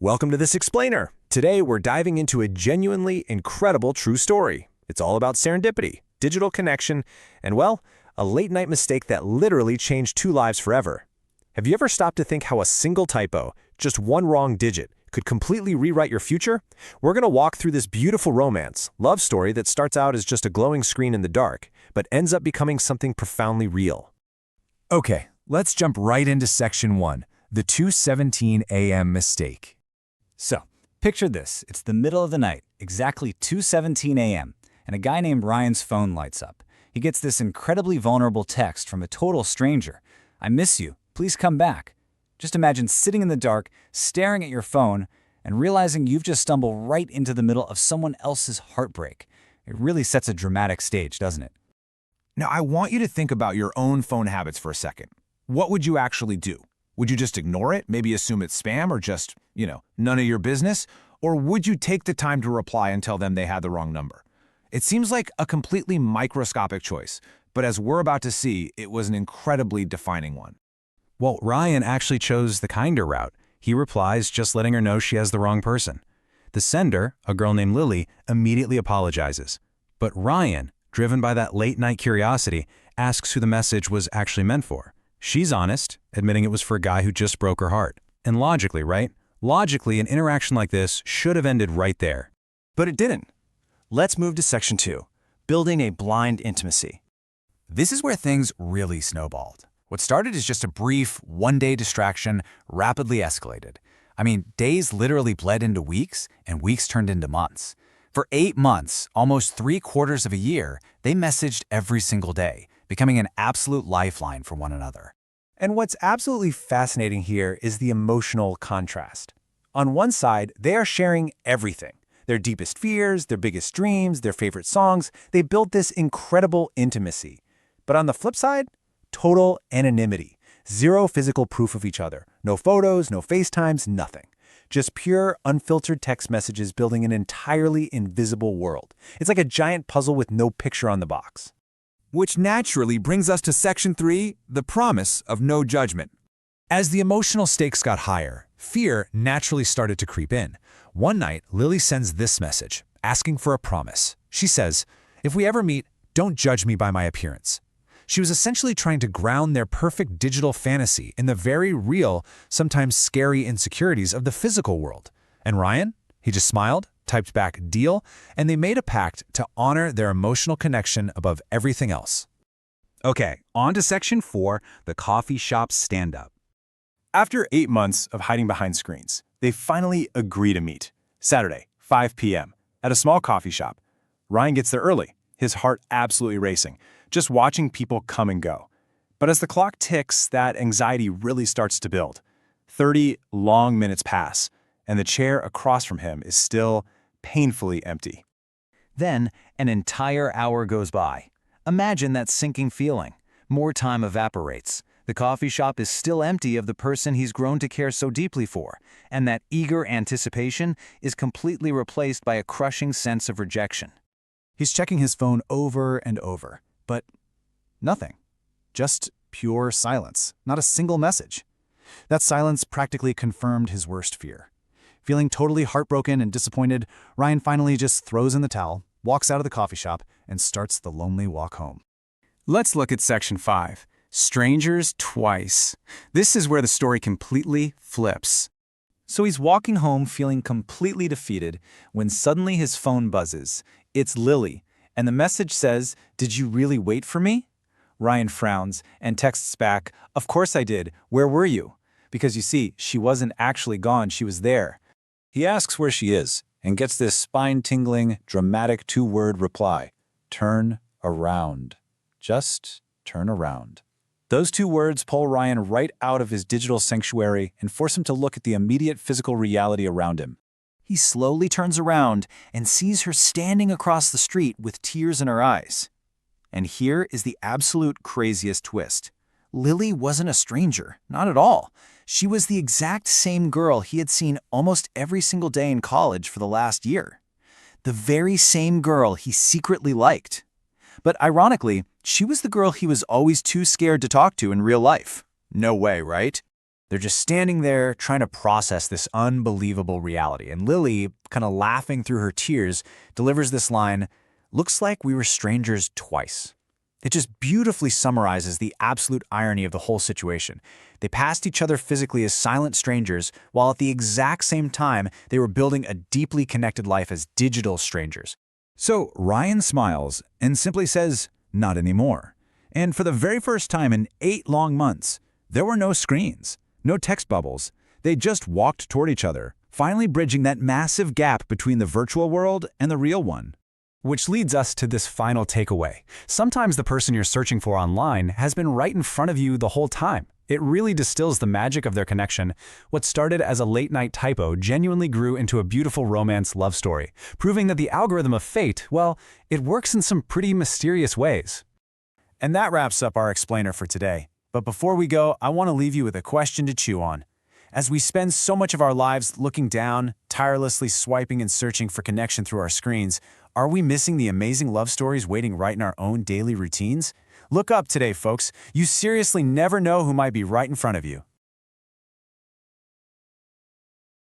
Welcome to the SixPlaner. Today we're diving into a genuinely incredible true story. It's all about serendipity, digital connection, and well, a late-night mistake that literally changed two lives forever. Have you ever stopped to think how a single typo, just one wrong digit, could completely rewrite your future? We're going to walk through this beautiful romance, love story that starts out as just a glowing screen in the dark, but ends up becoming something profoundly real. Okay, let's jump right into Section 1, the 2:17 a.m. mistake. So, picture this. It's the middle of the night, exactly 2:17 a.m., and a guy named Ryan's phone lights up. He gets this incredibly vulnerable text from a total stranger. "I miss you. Please come back." Just imagine sitting in the dark, staring at your phone, and realizing you've just stumbled right into the middle of someone else's heartbreak. It really sets a dramatic stage, doesn't it? Now, I want you to think about your own phone habits for a second. What would you actually do? Would you just ignore it, maybe assume it's spam or just, none of your business? Or would you take the time to reply and tell them they had the wrong number? It seems like a completely microscopic choice, but as we're about to see, it was an incredibly defining one. Well, Ryan actually chose the kinder route. He replies just letting her know she has the wrong person. The sender, a girl named Lily, immediately apologizes. But Ryan, driven by that late-night curiosity, asks who the message was actually meant for. She's honest, admitting it was for a guy who just broke her heart. And logically, right? Logically, an interaction like this should have ended right there. But it didn't. Let's move to Section 2, building a blind intimacy. This is where things really snowballed. What started as just a brief, one-day distraction rapidly escalated. Days literally bled into weeks, and weeks turned into months. For 8 months, almost 3/4 of a year, they messaged every single day, becoming an absolute lifeline for one another. And what's absolutely fascinating here is the emotional contrast. On one side, they are sharing everything. Their deepest fears, their biggest dreams, their favorite songs. They built this incredible intimacy. But on the flip side, total anonymity. Zero physical proof of each other. No photos, no FaceTimes, nothing. Just pure, unfiltered text messages building an entirely invisible world. It's like a giant puzzle with no picture on the box. Which naturally brings us to Section 3, the promise of no judgment. As the emotional stakes got higher, fear naturally started to creep in. One night, Lily sends this message, asking for a promise. She says, "If we ever meet, don't judge me by my appearance." She was essentially trying to ground their perfect digital fantasy in the very real, sometimes scary insecurities of the physical world. And Ryan? He just smiled, typed back "deal," and they made a pact to honor their emotional connection above everything else. Okay, on to Section 4, the coffee shop stand-up. After 8 months of hiding behind screens, they finally agree to meet. Saturday, 5 p.m., at a small coffee shop. Ryan gets there early, his heart absolutely racing, just watching people come and go. But as the clock ticks, that anxiety really starts to build. 30 long minutes pass, and the chair across from him is still painfully empty. Then, an entire hour goes by. Imagine that sinking feeling. More time evaporates. The coffee shop is still empty of the person he's grown to care so deeply for, and that eager anticipation is completely replaced by a crushing sense of rejection. He's checking his phone over and over, but nothing. Just pure silence, not a single message. That silence practically confirmed his worst fear. Feeling totally heartbroken and disappointed, Ryan finally just throws in the towel, walks out of the coffee shop, and starts the lonely walk home. Let's look at Section 5, strangers twice. This is where the story completely flips. So he's walking home feeling completely defeated when suddenly his phone buzzes. It's Lily, and the message says, "Did you really wait for me?" Ryan frowns and texts back, "Of course I did. Where were you?" Because you see, she wasn't actually gone, she was there. He asks where she is and gets this spine-tingling, dramatic 2-word reply, "Turn around. Just turn around." Those 2 words pull Ryan right out of his digital sanctuary and force him to look at the immediate physical reality around him. He slowly turns around and sees her standing across the street with tears in her eyes. And here is the absolute craziest twist. Lily wasn't a stranger, not at all. She was the exact same girl he had seen almost every single day in college for the last year. The very same girl he secretly liked. But ironically, she was the girl he was always too scared to talk to in real life. No way, right? They're just standing there trying to process this unbelievable reality. And Lily, kind of laughing through her tears, delivers this line, "Looks like we were strangers twice." It just beautifully summarizes the absolute irony of the whole situation. They passed each other physically as silent strangers, while at the exact same time, they were building a deeply connected life as digital strangers. So Ryan smiles and simply says, "Not anymore." And for the very first time in 8 long months, there were no screens, no text bubbles. They just walked toward each other, finally bridging that massive gap between the virtual world and the real one. Which leads us to this final takeaway. Sometimes the person you're searching for online has been right in front of you the whole time. It really distills the magic of their connection. What started as a late-night typo genuinely grew into a beautiful romance love story, proving that the algorithm of fate, well, it works in some pretty mysterious ways. And that wraps up our explainer for today. But before we go, I want to leave you with a question to chew on. As we spend so much of our lives looking down, tirelessly swiping and searching for connection through our screens, are we missing the amazing love stories waiting right in our own daily routines? Look up today, folks. You seriously never know who might be right in front of you.